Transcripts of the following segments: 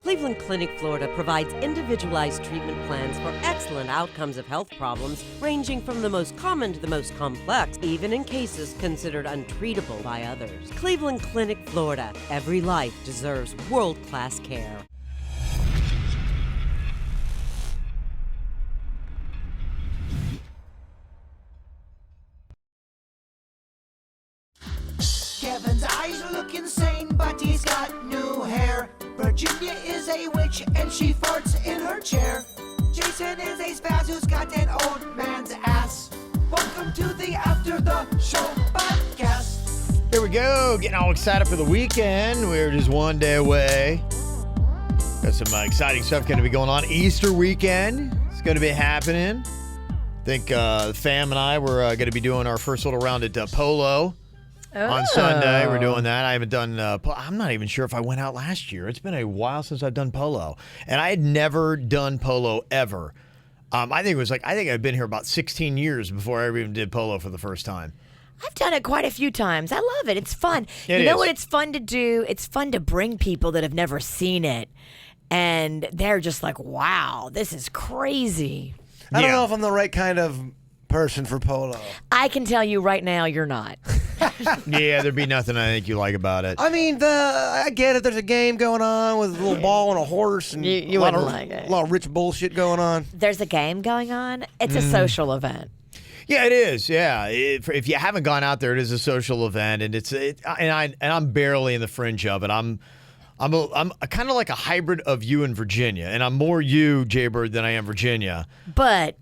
Cleveland Clinic, Florida provides individualized treatment plans for excellent outcomes of health problems ranging from the most common to the most complex, even in cases considered untreatable by others. Cleveland Clinic, Florida. Every life deserves world-class care. Kevin's eyes look insane, but he's got new hair. Virginia is a witch and she farts in her chair. Jason is a spaz who's got an old man's ass. Welcome to the After the Show podcast. Here we go, getting all excited for the weekend. We're just one day away. Got some exciting stuff going to be going on. Easter weekend, it's going to be happening. I think the fam and I were going to be doing our first little round at Polo. On Sunday, we're doing that. I haven't done, I'm not even sure if I went out last year. It's been a while since I've done polo. And I had never done polo ever. I think I'd been here about 16 years before I ever even did polo for the first time. I've done it quite a few times. I love it. It's fun. You know what it's fun to do? It's fun to bring people that have never seen it. And they're just like, wow, this is crazy. I don't know if I'm the right kind of person for polo. I can tell you right now you're not. Yeah, there'd be nothing I think you like about it. I mean, I get it. There's a game going on with a little ball and a horse, and You wouldn't like it. A lot of rich bullshit going on. There's a game going on. It's a social event. Yeah, it is. Yeah, if you haven't gone out there, it is a social event, and I'm barely in the fringe of it. I'm kind of like a hybrid of you and Virginia, and I'm more you, Jaybird, than I am Virginia. But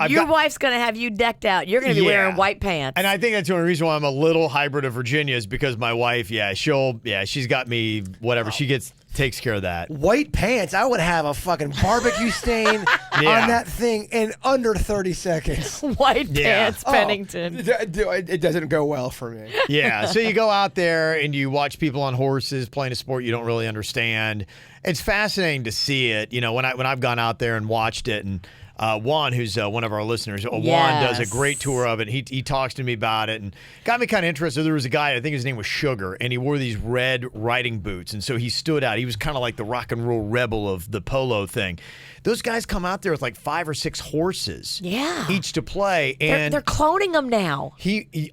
your wife's going to have you decked out. You're going to be wearing white pants. And I think that's the only reason why I'm a little hybrid of Virginia is because my wife, she's got me, whatever. She takes care of that. White pants. I would have a fucking barbecue stain on that thing in under 30 seconds. White pants, Pennington. It doesn't go well for me. Yeah, so you go out there and you watch people on horses playing a sport you don't really understand. It's fascinating to see it. You know, when I've gone out there and watched it, and Juan, who's one of our listeners, Juan does a great tour of it. He talks to me about it and got me kind of interested. There was a guy, I think his name was Sugar, and he wore these red riding boots, and so he stood out. He was kind of like the rock and roll rebel of the polo thing. Those guys come out there with like 5 or 6 horses, each to play, and they're cloning them now.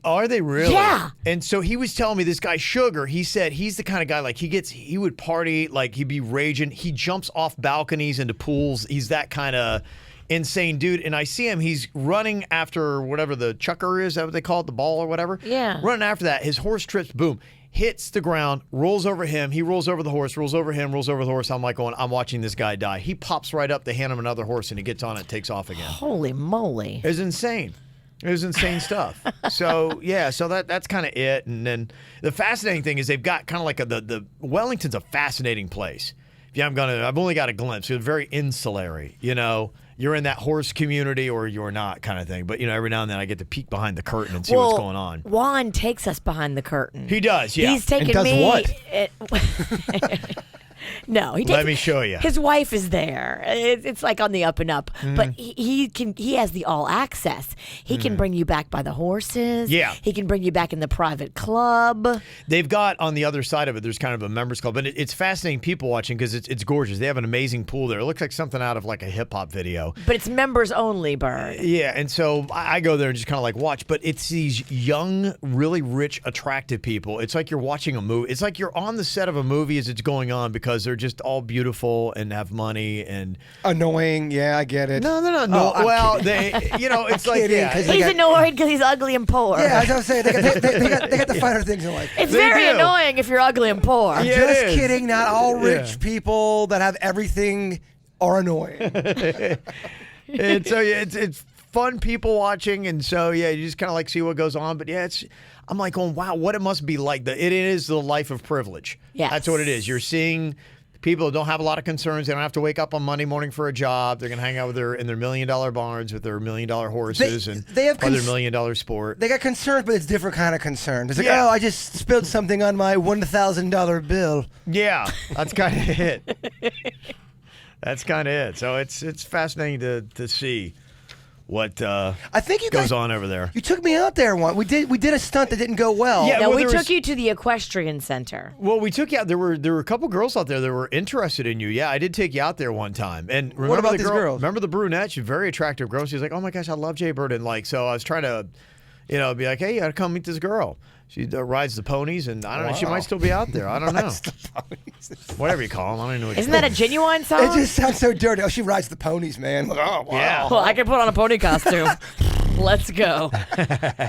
Are they really? Yeah. And so he was telling me, this guy Sugar, he said he's the kind of guy, like he would party, like he'd be raging. He jumps off balconies into pools. He's that kind of insane dude. And I see him, he's running after whatever the chucker is, that what they call it, the ball or whatever? Yeah. Running after that. His horse trips, boom, hits the ground, rolls over him. He rolls over the horse, rolls over him, rolls over the horse. I'm like I'm watching this guy die. He pops right up, they hand him another horse, and he gets on it, takes off again. Holy moly. It was insane. It was insane stuff. So that's kind of it. And then the fascinating thing is they've got kind of like the Wellington's a fascinating place. I've only got a glimpse. It's very insulary, you know. You're in that horse community or you're not kind of thing. But, you know, every now and then I get to peek behind the curtain and see what's going on. Juan takes us behind the curtain. He does, yeah. He's taken and does me. What? No, he takes, let me show you. His wife is there. It's like on the up and up. But he has the all access. He can bring you back by the horses. Yeah. He can bring you back in the private club. They've got on the other side of it, there's kind of a members club. But it's fascinating people watching because it's gorgeous. They have an amazing pool there. It looks like something out of like a hip hop video. But it's members only, Bird. Yeah, and so I go there and just kind of like watch. But it's these young, really rich, attractive people. It's like you're watching a movie. It's like you're on the set of a movie as it's going on because they're just all beautiful and have money and annoying. Yeah, I get it. No. Oh, well, it's like He's annoyed because he's ugly and poor. Yeah, as I was saying, they got the finer things in life. It's very annoying if you're ugly and poor. Yeah, Just kidding. Not all rich people that have everything are annoying. And so it's fun people watching, and so you just kind of like see what goes on. But I'm like going, wow, what it must be like. It is the life of privilege. Yes. That's what it is. You're seeing people who don't have a lot of concerns. They don't have to wake up on Monday morning for a job. They're going to hang out in their $1 million barns with their $1 million horses they have their $1 million sport. They got concerns, but it's different kind of concern. It's like, I just spilled something on my $1,000 bill. Yeah, that's kind of it. That's kind of it. So it's fascinating to see what I think you goes guys, on over there. You took me out there one. We did a stunt that didn't go well. Yeah, No, well, we there took was- you to the equestrian center. Well, we took you out. There were a couple girls out there that were interested in you. Yeah, I did take you out there one time. And remember about the these girl, girls? Remember the brunette? She's a very attractive girl. She's like, oh my gosh, I love Jay Bird. And like, so I was trying to, be like, hey, you got to come meet this girl. She rides the ponies, and I don't know. She might still be out there. I don't know. Whatever you call them. I don't even know. What Isn't that a Genuine song? It just sounds so dirty. Oh, she rides the ponies, man. Like, oh, wow. Yeah. Well, I can put on a pony costume. Let's go.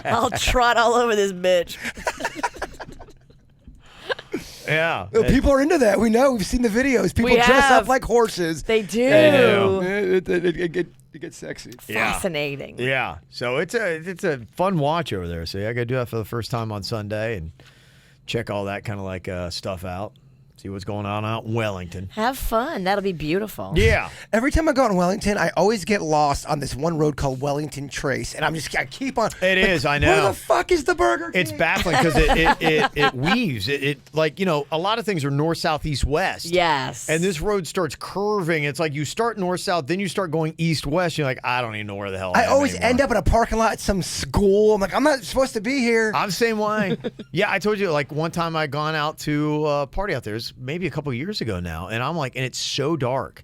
I'll trot all over this bitch. Yeah. People are into that. We know. We've seen the videos. People We dress have. up like horses. They do. It gets sexy. Yeah. Fascinating. Yeah, so it's a fun watch over there. So yeah, I got to do that for the first time on Sunday and check all that kind of like stuff out. See what's going on out in Wellington. Have fun. That'll be beautiful. Yeah, Every time I go out in Wellington, I always get lost on this one road called Wellington Trace, and I keep on. It is, I know. Where the fuck is the Burger King? it's baffling because it weaves. It like a lot of things are north, south, east, west. Yes. And this road starts curving. It's like you start north, south, then you start going east, west. You're like, I don't even know where the hell I am always anymore. end up in a parking lot at some school. I'm like, I'm not supposed to be here. I'm the same way. Yeah, I told you, like, one time I gone out to a party out there. It's maybe a couple years ago now. And I'm like, and it's so dark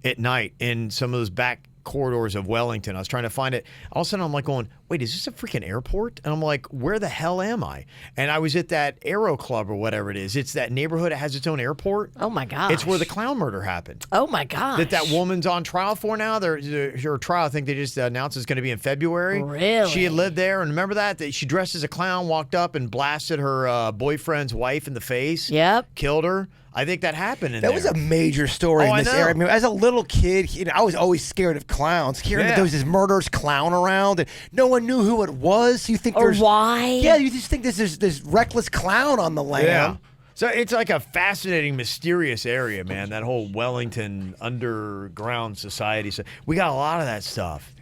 at night in some of those back corridors of Wellington. I was trying to find it. All of a sudden, I'm like going, wait, is this a freaking airport? And I'm like, where the hell am I? And I was at that Aero Club or whatever it is. It's that neighborhood that has its own airport. Oh, my gosh. It's where the clown murder happened. Oh, my gosh. That woman's on trial for now. Her trial, I think they just announced is going to be in February. Really? She had lived there, and remember that she dressed as a clown, walked up and blasted her boyfriend's wife in the face. Yep. Killed her. I think that happened in That there. was a major story Oh, in I this know. area. I mean, as a little kid, I was always scared of clowns. Hearing that there was this murderous clown around, and no one knew who it was. You think Or there's why? Yeah, you just think there's this reckless clown on the land. Yeah. So it's like a fascinating, mysterious area, man. That whole Wellington underground society. So we got a lot of that stuff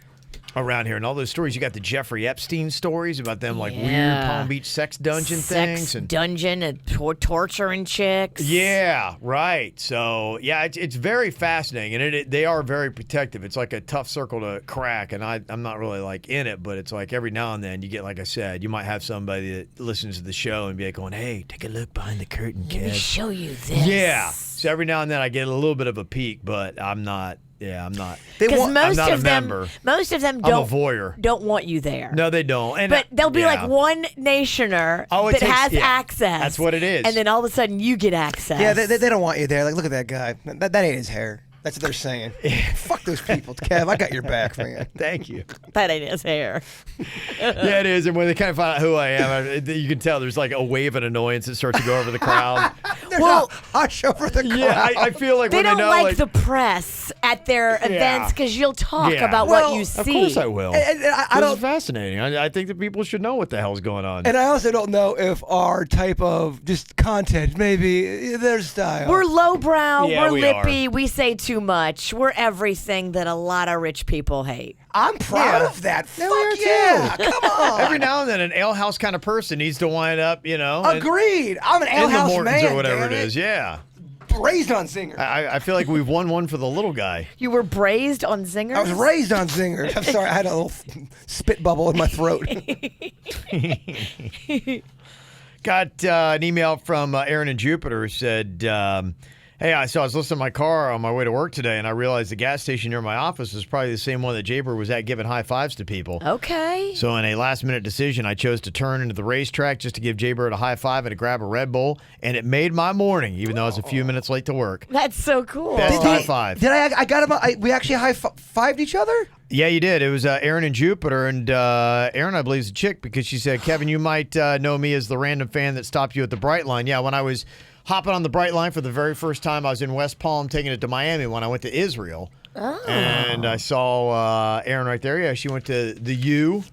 around here, and all those stories. You got the Jeffrey Epstein stories about them, like weird Palm Beach sex dungeon things, and dungeon and torturing chicks. yeah, right. So yeah, it's very fascinating, and they are very protective. It's like a tough circle to crack, and I'm not really like in it, but it's like every now and then you get, like I said, you might have somebody that listens to the show and be like going, "Hey, take a look behind the curtain, Let me kid." show you this. Yeah. So every now and then I get a little bit of a peek, but I'm not. Yeah, I'm not. Because I'm most not of a them, member. most of them I'm a don't voyeur. don't want you there. No, they don't. And But there'll be yeah. like one nationer Oh, it that takes- has yeah. access. That's what it is. And then all of a sudden you get access. Yeah, they don't want you there. Like, look at that guy. That ain't his hair. That's what they're saying. Fuck those people, Kev. I got your back, man. Thank you. That ain't his hair. Yeah, it is. And when they kind of find out who I am, you can tell there's like a wave of annoyance that starts to go over the crowd. Well, Hush over the crowd. Yeah, I feel like they when don't they know, like the press at their events because you'll talk Yeah. about Well, what you Of see. course I will. And I This don't. is fascinating. I think that people should know what the hell's going on. And I also don't know if our type of just content, maybe their style. We're lowbrow. Yeah, we're we lippy. We say too much. We're everything that a lot of rich people hate. I'm proud Yeah. of that. Yeah, Fuck we are yeah. too. Come on. Every now and then, an alehouse kind of person needs to wind up, Agreed. I'm an in ale the house Mortons man. or whatever damn it is. Yeah. Raised on Zinger. I feel like we've won one for the little guy. You were braised on zingers? I was raised on Zinger. I'm sorry, I had a little spit bubble in my throat. Got an email from Aaron in Jupiter who said, hey, I was listening to my car on my way to work today, and I realized the gas station near my office is probably the same one that Jaber was at giving high fives to people. Okay. So in a last-minute decision, I chose to turn into the racetrack just to give Jaybird a high five and to grab a Red Bull, and it made my morning, even though I was a few minutes late to work. That's so cool. Best high five. Did I got him? We actually high-fived each other? Yeah, you did. It was Aaron in Jupiter, and Aaron, I believe, is a chick because she said, Kevin, you might know me as the random fan that stopped you at the Bright Line. Yeah, when I was hopping on the Bright Line for the very first time, I was in West Palm taking it to Miami when I went to Israel. Oh. And I saw Aaron right there. Yeah, she went to the U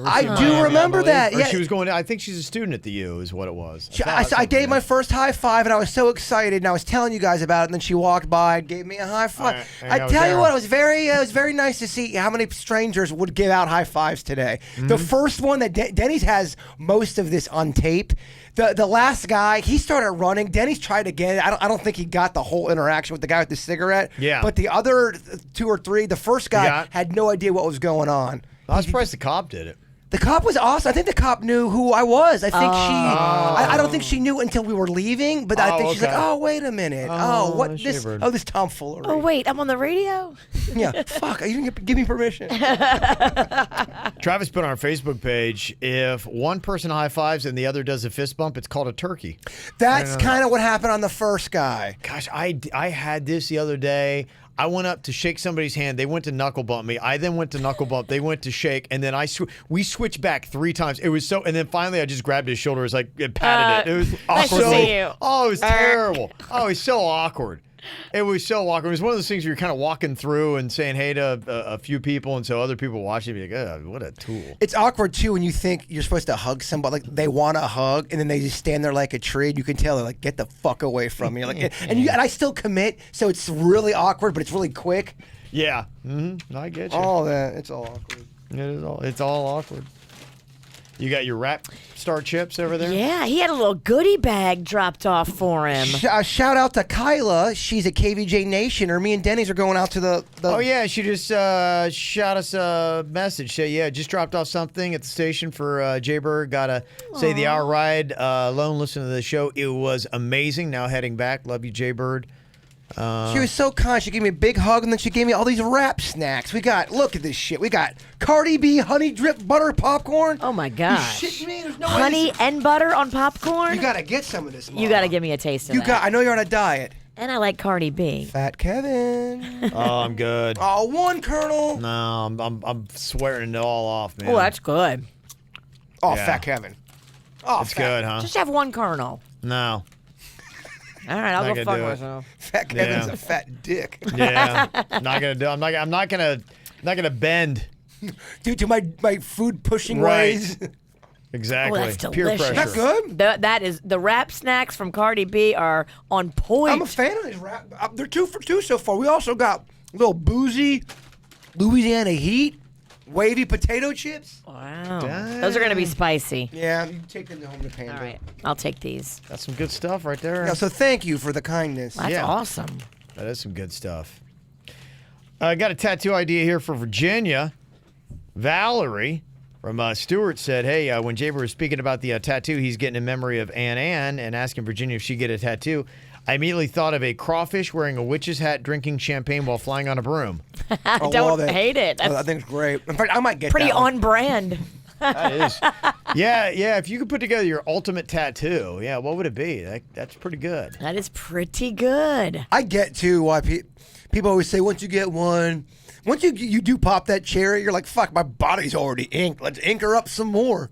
I do remember that. Or Yeah. she was going. I think she's a student at the U, is what it was. I gave my first high five, and I was so excited, and I was telling you guys about it. And then she walked by and gave me a high five. I tell you what, it was very nice to see how many strangers would give out high fives today. The first one that Denny's has most of this on tape. The last guy, he started running. Denny's tried again. I don't think he got the whole interaction with the guy with the cigarette. Yeah. But the other 2 or 3, the first guy had no idea what was going on. I was surprised the cop did it. The cop was awesome. I think the cop knew who I was. I think I don't think she knew until we were leaving, but I think she's like, oh, wait a minute. What this? Shaver. Oh, this tomfoolery. Oh, wait, I'm on the radio? Yeah, fuck. You didn't give me permission. Travis put on our Facebook page, if one person high fives and the other does a fist bump, it's called a turkey. That's kind of what happened on the first guy. Gosh, I had this the other day. I went up to shake somebody's hand. They went to knuckle bump me. I then went to knuckle bump. They went to shake, and then we switched back 3 times. It was so, and then finally I just grabbed his shoulder. It was like it patted it. It was nice awkward. to see you. Oh, it was terrible. Oh, it was so awkward. It was so awkward. It was one of those things where you're kind of walking through and saying hey to a few people, and so other people watching you be like, what a tool. It's awkward, too, when you think you're supposed to hug somebody. Like, they want to hug, and then they just stand there like a tree, and you can tell they're like, get the fuck away from me. Like, and I still commit, so it's really awkward, but it's really quick. Yeah. I get you. All that. It's all awkward. It's all awkward. You got your Rap Star chips over there? Yeah, he had a little goodie bag dropped off for him. Shout out to Kyla. She's at KVJ Nation. Me and Denny's are going out to the Oh, yeah. She just shot us a message. Say, yeah, just dropped off something at the station for J-Bird. Got to say the hour ride alone, listen to the show. It was amazing. Now heading back. Love you, J-Bird. She was so kind. She gave me a big hug, and then she gave me all these wrap snacks. Look at this shit. We got Cardi B honey drip butter popcorn. Oh, my gosh. You shitting me? There's no Honey way and butter on popcorn? You got to get some of this, Mom. You got to give me a taste of that. I know you're on a diet. And I like Cardi B. Fat Kevin. Oh, I'm good. Oh, one Colonel. No, I'm swearing it all off, man. Oh, that's good. Oh, Yeah. Fat Kevin. Oh, It's good, huh? Just have one kernel. No. All right, I'll Not go gonna fuck do it. myself. Fat Kevin's Yeah. a fat dick. Yeah. Not gonna do. I'm not gonna bend. Due to my food pushing Right. ways. Exactly. Oh, that's Peer delicious. pressure. That's good. That is the wrap snacks from Cardi B are on point. I'm a fan of these wrap. They're 2 for 2 so far. We also got a little boozy Louisiana heat, wavy potato chips. Wow, those are gonna be spicy. Yeah, you take them home to Panda. All right, I'll take these. That's some good stuff right there. Yeah, so thank you for the kindness. That's Yeah. awesome. That is some good stuff. I got a tattoo idea here for Virginia. Valerie from Stewart said, hey, when Jaber was speaking about the tattoo he's getting in memory of Ann and asking Virginia if she'd get a tattoo, I immediately thought of a crawfish wearing a witch's hat drinking champagne while flying on a broom. I love don't it. hate it. I That's think it's great. In fact, I might get pretty that one. on brand. That is. Yeah, if you could put together your ultimate tattoo, yeah, what would it be? That's pretty good. That is pretty good. I get too why people always say once you get one, once you do pop that cherry, you're like, fuck, my body's already inked. Let's ink her up some more.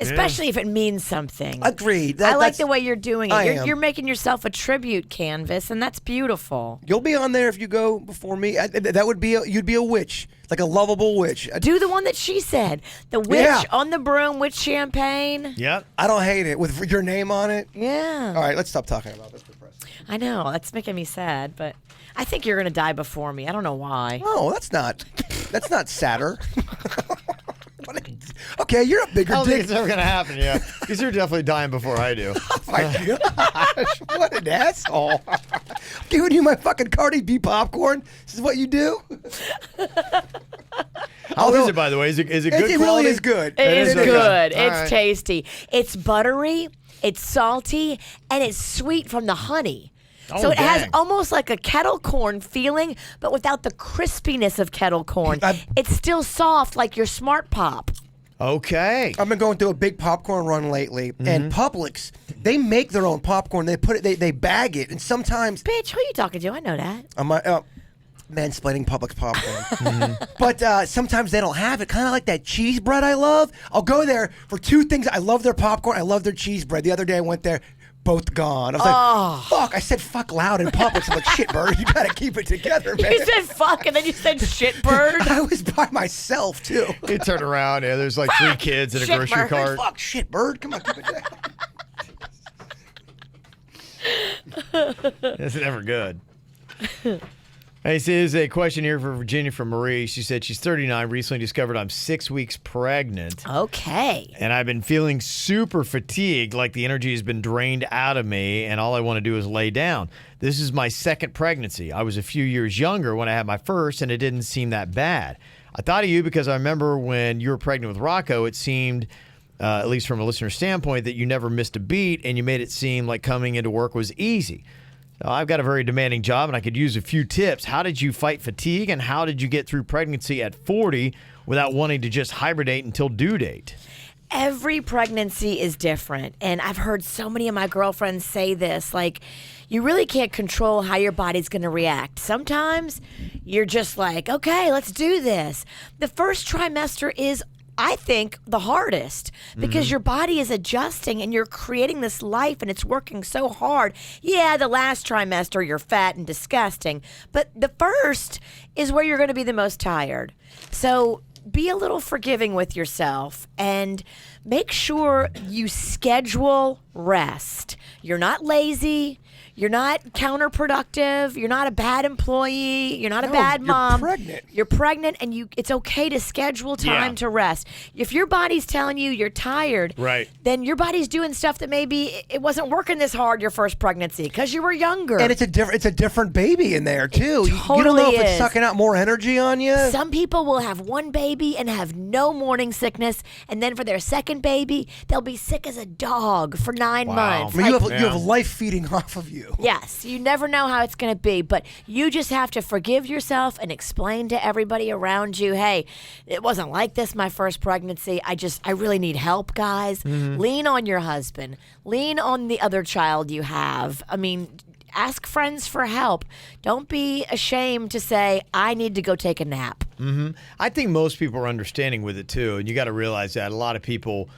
Especially if it means something. Agreed. I like That's- the way you're doing I it. am. You're making yourself a tribute canvas, and that's beautiful. You'll be on there if you go before me. That would be you'd be a witch, like a lovable witch. Do the one that she said. The witch Yeah. on the broom with champagne. Yep. I don't hate it with your name on it. Yeah. All right, let's stop talking about this. Depressing. I know. That's making me sad, but I think you're going to die before me. I don't know why. Oh, that's not sadder. Okay, you're a bigger I don't think dick. it's ever going to happen, yeah. Because you're definitely dying before I do. Oh my gosh, what an asshole. I'm giving you my fucking Cardi B popcorn. This is what you do? How is it, by the way? Is it good quality? It really is good. It is okay. good. All It's right. tasty. It's buttery, it's salty, and it's sweet from the honey. Oh, So it has dang. almost like a kettle corn feeling, but without the crispiness of kettle corn. It's still soft like your Smart Pop. Okay. I've been going through a big popcorn run lately, and Publix, they make their own popcorn. They put it, they bag it, and sometimes Bitch, who are you talking to? I know that. I'm mansplaining Publix popcorn. But sometimes they don't have it. Kind of like that cheese bread I love. I'll go there for 2 things. I love their popcorn. I love their cheese bread. The other day I went there. both gone. I was like, fuck. I said fuck loud in public. So I'm like, shit, Bird, you gotta keep it together, man. You said fuck, and then you said shit, Bird. I was by myself, too. You turn around, yeah, there's like 3 kids in a Shit, grocery Bird. cart. Fuck, shit, Bird. Come on, keep it down. That's never good. Hey, this is a question here for Virginia from Marie. She said she's 39, recently discovered I'm 6 weeks pregnant. Okay. And I've been feeling super fatigued, like the energy has been drained out of me, and all I want to do is lay down. This is my second pregnancy. I was a few years younger when I had my first, and it didn't seem that bad. I thought of you because I remember when you were pregnant with Rocco, it seemed, at least from a listener standpoint, that you never missed a beat, and you made it seem like coming into work was easy. So I've got a very demanding job, and I could use a few tips. How did you fight fatigue, and how did you get through pregnancy at 40 without wanting to just hibernate until due date? Every pregnancy is different. And I've heard so many of my girlfriends say this, like, you really can't control how your body's going to react. Sometimes you're just like, okay, let's do this. The first trimester is, I think, the hardest because your body is adjusting and you're creating this life and it's working so hard. Yeah, the last trimester, you're fat and disgusting, but the first is where you're going to be the most tired. So be a little forgiving with yourself and make sure you schedule rest. You're not lazy. You're not counterproductive. You're not a bad employee. You're not a bad mom. You're pregnant. You're pregnant, and it's okay to schedule time to rest. If your body's telling you you're tired, right, then your body's doing stuff that maybe it wasn't working this hard your first pregnancy because you were younger. And it's a different baby in there too. It You don't know totally if it's is. sucking out more energy on you. Some people will have one baby and have no morning sickness, and then for their second baby, they'll be sick as a dog for 9 months. I mean, Like, you have life feeding off of you. yes, you never know how it's going to be, but you just have to forgive yourself and explain to everybody around you, hey, it wasn't like this my first pregnancy. I really need help, guys. Lean on your husband. Lean on the other child you have. I mean, ask friends for help. Don't be ashamed to say, I need to go take a nap. I think most people are understanding with it too, and you got to realize that a lot of people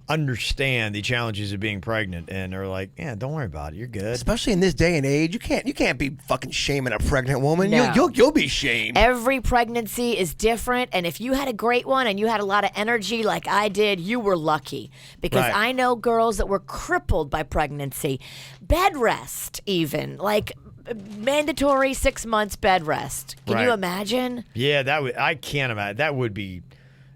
understand the challenges of being pregnant and are like, yeah, don't worry about it, you're good. Especially in this day and age, you can't be fucking shaming a pregnant woman. No. You'll be shamed. Every pregnancy is different, and if you had a great one and you had a lot of energy like I did, you were lucky. Because Right. I know girls that were crippled by pregnancy. Bed rest, even. Like mandatory 6 months bed rest. Can you Right. imagine? Yeah, I can't imagine.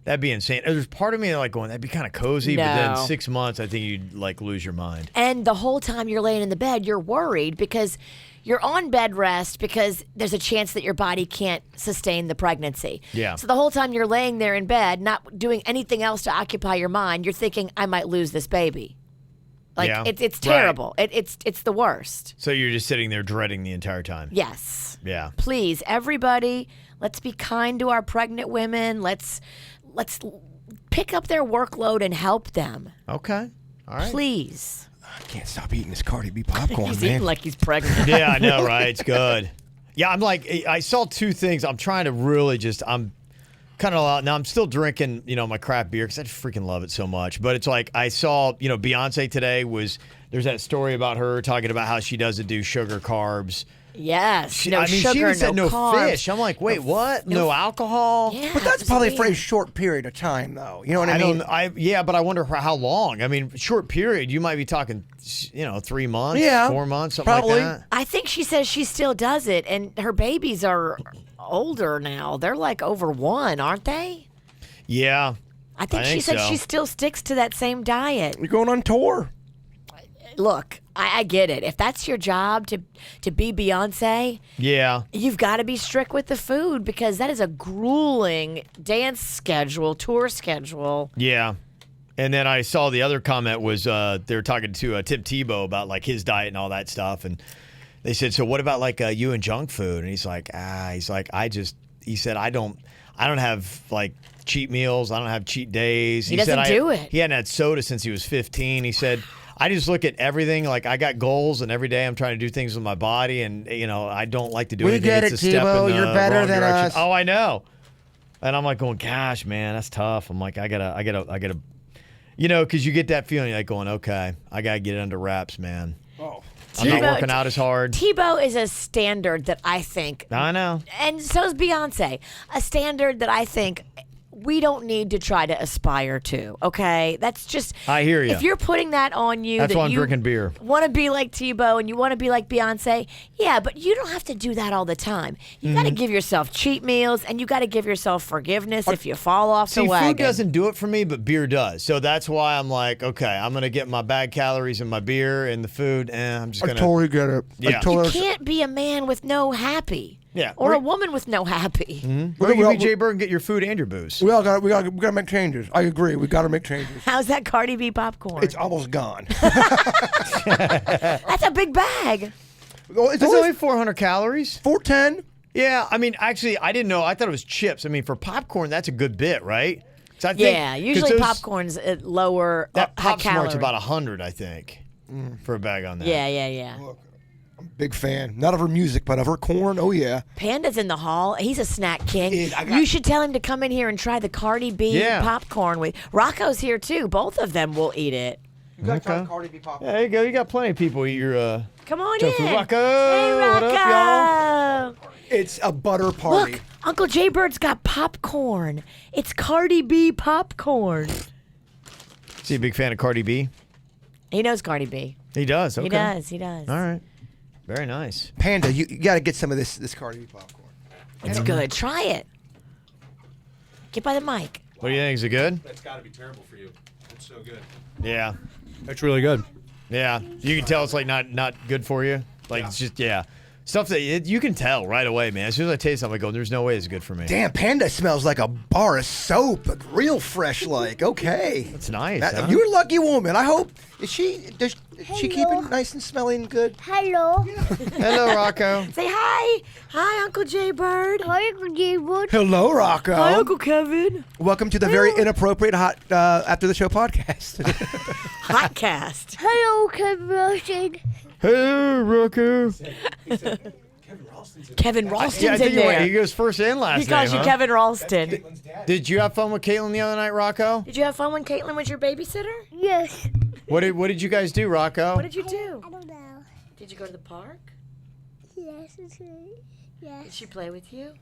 That'd be insane. There's part of me like going, that'd be kind of cozy, but then No. 6 months, I think you'd like lose your mind. And the whole time you're laying in the bed, you're worried because you're on bed rest because there's a chance that your body can't sustain the pregnancy. Yeah. So the whole time you're laying there in bed, not doing anything else to occupy your mind, you're thinking, I might lose this baby. Like, Yeah. it's Right. terrible. It's the worst. So you're just sitting there dreading the entire time. Yes. Yeah. Please, everybody, let's be kind to our pregnant women. Let's pick up their workload and help them. Okay. All right. Please. I can't stop eating this Cardi B popcorn, He's man. eating like he's pregnant. Yeah, I know, right? It's good. Yeah, I'm like, I saw two things. I'm trying to really I'm kind of, now I'm still drinking, my craft beer because I just freaking love it so much. But it's like, I saw, Beyonce today there's that story about her talking about how she doesn't do sugar, carbs. Yes. She No even sugar, said no carbs. fish. I'm like, wait, what? No alcohol? Yeah, But that's it was probably for a weird. short period of time, though. You know what I mean? But I wonder how long. I mean, short period, you might be talking, 3 months, Yeah, 4 months, something probably. like that. I think she says she still does it, and her babies are older now. They're like over 1, aren't they? Yeah. I think I she think said so. she still sticks to that same diet. You're going on tour. Look, I get it. If that's your job to be Beyonce, Yeah. you've got to be strict with the food because that is a grueling dance schedule, tour schedule. Yeah. And then I saw the other comment was they were talking to Tim Tebow about like his diet and all that stuff. And they said, so what about like you and junk food? And he's like, he said, I don't have like cheat meals. I don't have cheat days. He said, doesn't do it. He hadn't had soda since he was 15. He said, I just look at everything like I got goals, and every day I'm trying to do things with my body, and I don't like to do We anything. get it's it, a step Tebow. in the You're better wrong than direction. us. Oh, I know. And I'm like going, gosh, man, that's tough. I'm like, I gotta, because you get that feeling like going, okay, I gotta get it under wraps, man. I'm not working out as hard. Tebow is a standard that I think, I know. and so is Beyonce, a standard that I think we don't need to try to aspire to, okay? That's just... I hear you. If you're putting that on you... That's that why I'm you drinking beer. want to be like Tebow and you want to be like Beyonce, yeah, but you don't have to do that all the time. You got to give yourself cheat meals, and you got to give yourself forgiveness if you fall off the wagon. Food doesn't do it for me, but beer does. So that's why I'm like, okay, I'm going to get my bad calories in my beer and the food, and I'm just going to... I totally get it. Yeah. You can't be a man with no happy. Yeah. Or a woman with no happy. Well, you BJ Bird and get your food and your booze. We got to make changes. I agree. We got to make changes. How's that Cardi B popcorn? It's almost gone. That's a big bag. Well, it's only 400 calories. 410. Yeah, I mean, actually, I didn't know. I thought it was chips. I mean, for popcorn, that's a good bit, right? So I think, Yeah, usually popcorn's at lower That high Pop Smart's calorie. about 100, I think, for a bag on that. Yeah. Look, I'm a big fan. Not of her music, but of her corn. Oh, yeah. Panda's in the hall. He's a snack king. Dude, You should tell him to come in here and try the Cardi B popcorn. With Rocco's here, too. Both of them will eat it. You got to try Cardi B popcorn. Yeah, there you go. You got plenty of people eat your Come on junk food. in. Rocco. Hey, Rocco. What up, y'all? It's a butter party. Look, Uncle J Bird's got popcorn. It's Cardi B popcorn. Is he a big fan of Cardi B? He knows Cardi B. He does. Okay. He does. All right. Very nice. Panda, you got to get some of this Cardi B popcorn. It's good. Try it. Get by the mic. What do you think? Is it good? That's got to be terrible for you. It's so good. Yeah. That's really good. Yeah. You can tell it's like not good for you. Like it's just stuff that you can tell right away, man. As soon as I taste something, I go, "There's no way it's good for me." Damn, Panda smells like a bar of soap, like real fresh. Like okay, It's nice. Huh? You're a lucky woman. I hope does she keep it nice and smelly and good? Hello. Hello, Rocco. Say hi. Hi, Uncle J Bird. Hi, Uncle J-Bird. Hello, Rocco. Hi, Uncle Kevin. Welcome to the very inappropriate hot after the show podcast. Hotcast. Hello, Kevin Ralston. Hey, Rocco. Kevin Ralston's Yeah, I think in you're right. there. He goes first and last He calls name, you huh? Kevin Ralston. Did you have fun with Caitlin the other night, Rocco? Did you have fun when Caitlin was your babysitter? Yes. What did you guys do, Rocco? What did you do? I don't know. Did you go to the park? Yes, it's good. Did Yes. she play with you?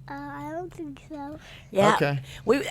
I don't think so. Yeah. Okay.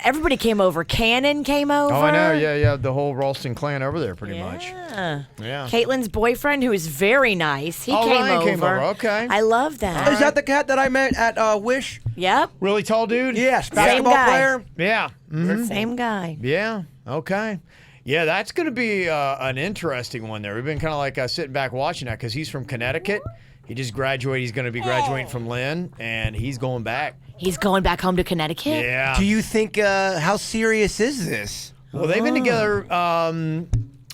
Everybody came over. Cannon came over. Oh, I know. Yeah. The whole Ralston clan over there, pretty much. Yeah. Yeah. Caitlin's boyfriend, who is very nice, he came Ryan over. came over. Okay. I love that. Is that the cat that I met at Wish? Yep. Really tall dude? Yes, basketball guy. player. Yeah. Mhm. Same guy. Yeah. Okay. Yeah, that's going to be an interesting one there. We've been kind of like sitting back watching that because he's from Connecticut. He just graduated. He's going to be graduating from Lynn, and he's going back. He's going back home to Connecticut? Yeah. Do you think how serious is this? Well, they've been together.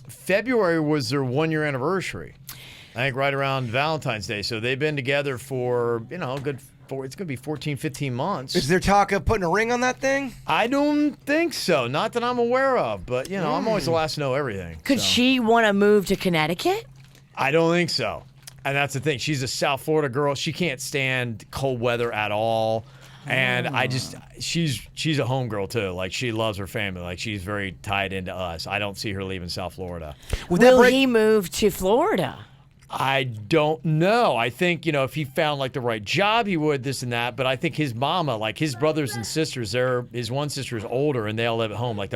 February was their 1-year anniversary. I think right around Valentine's Day. So they've been together for, it's going to be 14, 15 months. Is there talk of putting a ring on that thing? I don't think so. Not that I'm aware of. But, I'm always the last to know everything. Could so. she want to move to Connecticut? I don't think so. And that's the thing. She's a South Florida girl. She can't stand cold weather at all. And she's a homegirl too. Like she loves her family. Like she's very tied into us. I don't see her leaving South Florida. Will he move to Florida? I don't know. I think, if he found like the right job, he would this and that. But I think his mama, like his brothers and sisters, his one sister is older and they all live at home. Like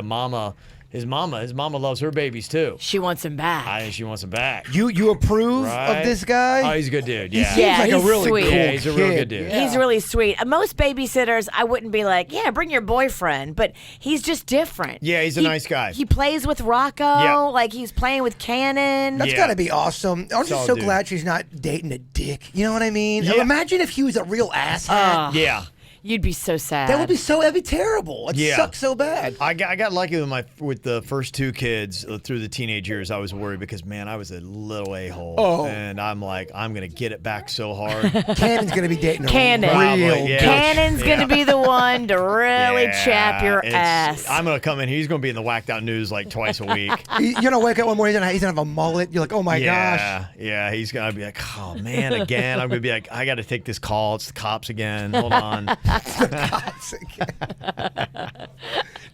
his mama loves her babies too. She wants him back. I think she wants him back. You approve Right? of this guy? Oh, he's a good dude. He Yeah. seems like a he's really sweet. cool Yeah, he's a real kid. good dude. Yeah. He's really sweet. Most babysitters, I wouldn't be like, yeah, bring your boyfriend, but he's just different. Yeah, he's a nice guy. He plays with Rocco, Yeah. like he's playing with Cannon. That's Yeah. got to be awesome. I'm just Solid so dude. glad she's not dating a dick. You know what I mean? Yeah. Imagine if he was a real asshat. Yeah. You'd be so sad. That'd be terrible. It Yeah. sucks so bad. I got lucky with the first two kids through the teenage years. I was worried because, man, I was a little a-hole. Oh. And I'm like, I'm going to get it back so hard. Cannon's gonna be dating a Cannon. real Probably, yeah. Cannon's Yeah. going to be the one to really Yeah, chap your it's- ass. I'm going to come in. He's going to be in the whacked out news like twice a week. You're gonna wake up one morning, he's gonna have a mullet. You're like, oh my gosh. Yeah, he's going to be like, oh, man, again. I'm going to be like, I got to take this call. It's the cops again. Hold on.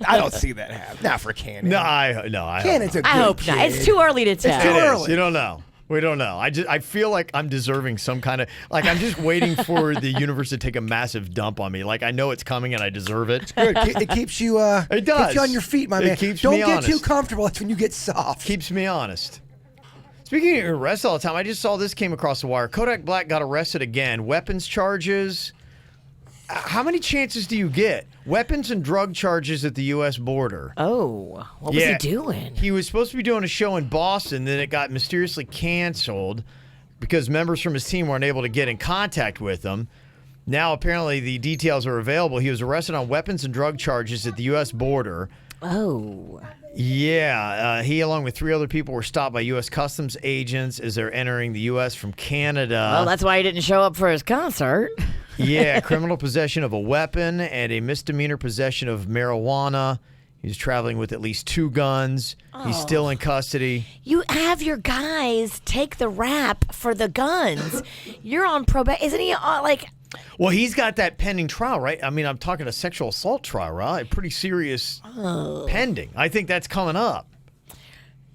I don't see that happen. Not for Cannon. No, I hope Cannon's not. a I good hope not. kid. It's too early to tell. too It is. early. You don't know. We don't know. I feel like I'm deserving some kind of, like, I'm just waiting for the universe to take a massive dump on me. Like, I know it's coming and I deserve it. Good. It keeps you. It does. Keeps you on your feet, my man. Keeps Don't me get honest. too comfortable. That's when you get soft. Keeps me honest. Speaking of arrests all the time, I just saw this came across the wire. Kodak Black got arrested again. Weapons charges. How many chances do you get? Weapons and drug charges at the U.S. border. Oh, what was he doing? He was supposed to be doing a show in Boston, then it got mysteriously canceled because members from his team weren't able to get in contact with him. Now, apparently, the details are available. He was arrested on weapons and drug charges at the U.S. border. Oh. Yeah, he, along with 3 other people, were stopped by U.S. Customs agents as they're entering the U.S. from Canada. Well, that's why he didn't show up for his concert. Yeah, criminal possession of a weapon and a misdemeanor possession of marijuana. He's traveling with at least 2 guns. He's still in custody. You have your guys take the rap for the guns. You're on probation. Isn't he like... Well, he's got that pending trial, right? I mean, I'm talking a sexual assault trial, right? Pretty serious pending. I think that's coming up.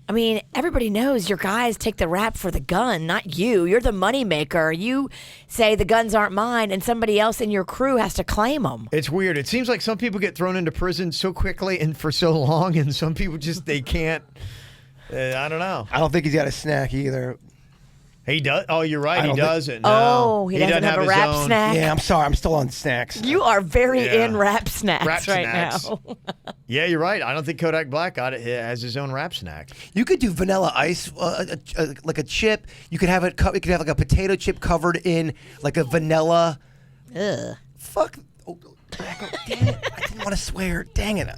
I mean, everybody knows your guys take the rap for the gun, not you. You're the moneymaker. You say the guns aren't mine, and somebody else in your crew has to claim them. It's weird. It seems like some people get thrown into prison so quickly and for so long, and some people just, they can't. I don't know. I don't think he's got a snack either. He does. Oh, you're right. He doesn't. No. Oh, he doesn't have a his rap own. snack? Yeah, I'm sorry. I'm still on snacks. You are very Yeah. in rap snacks Rap right snacks. now. Yeah, you're right. I don't think Kodak Black got it. He has his own rap snack. You could do vanilla ice, like a chip. You could have it. You could have like a potato chip covered in like a vanilla. Ugh. Fuck. Oh, damn it! I didn't want to swear. Dang it!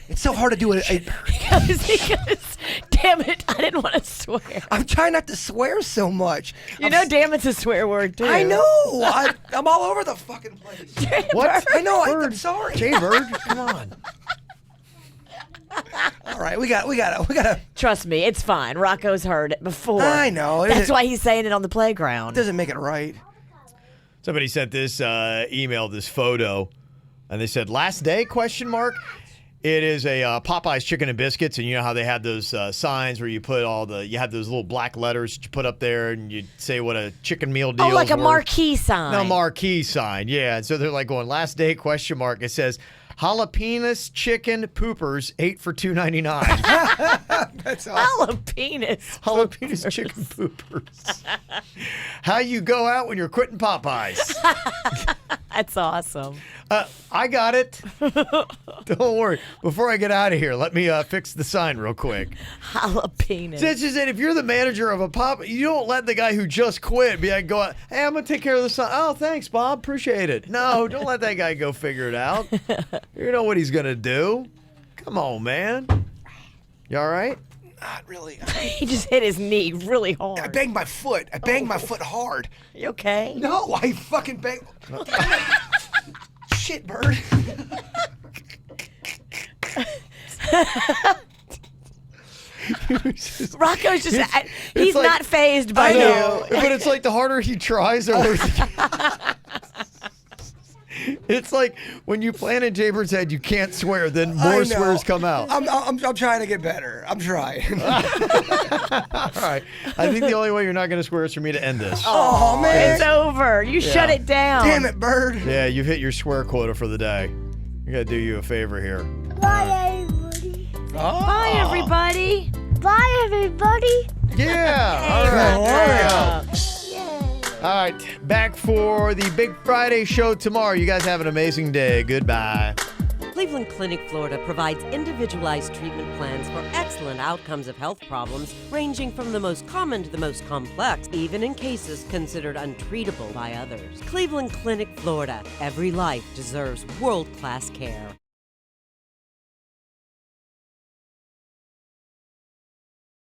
It's so hard to do it. He goes, damn it, I didn't want to swear. I'm trying not to swear so much. You know, damn it's a swear word, too. I know. I'm all over the fucking place. What? I know. I'm Bird. sorry. Jaybird, come on. All right, we got. Trust me, it's fine. Rocco's heard it before. I know. That's why he's saying it on the playground. Doesn't make it right. Somebody sent this email, this photo, and they said, last day, question mark. It is a Popeyes chicken and biscuits, and you know how they have those signs where you put you have those little black letters that you put up there, and you say what a chicken meal deal is. Oh, like a worth. marquee sign. No, marquee sign, yeah. And so they're like going, last day, question mark. It says, jalapenos chicken poopers, 8 for $2.99. That's awesome. Jalapenos chicken poopers. How you go out when you're quitting Popeyes. That's awesome. I got it. Don't worry. Before I get out of here, let me fix the sign real quick. Jalapenos. That's just it. If you're the manager of a pop, you don't let the guy who just quit be like, go out, hey, I'm going to take care of the sign. Oh, thanks, Bob. Appreciate it. No, don't let that guy go figure it out. You know what he's going to do. Come on, man. You all right? Not really. He just hit his knee really hard. I banged my foot. I banged my foot hard. You okay? No, I fucking banged. Shit, Bird. Rocco's just, he's like- not phased by I know, you. but it's like the harder he tries, the worse. It's like when you plan in Jaybir's head, you can't swear, then I more know. swears come out. I'm trying to get better. I'm trying. All right. I think the only way you're not going to swear is for me to end this. Oh, man. It's over. You shut it down. Damn it, Bird. Yeah, you've hit your swear quota for the day. I got to do you a favor here. Bye, everybody. Bye, everybody. Bye, everybody. Yeah. All right. There we go. All right. Back for the Big Friday show tomorrow. You guys have an amazing day. Goodbye. Cleveland Clinic, Florida provides individualized treatment plans for excellent outcomes of health problems ranging from the most common to the most complex, even in cases considered untreatable by others. Cleveland Clinic, Florida. Every life deserves world-class care.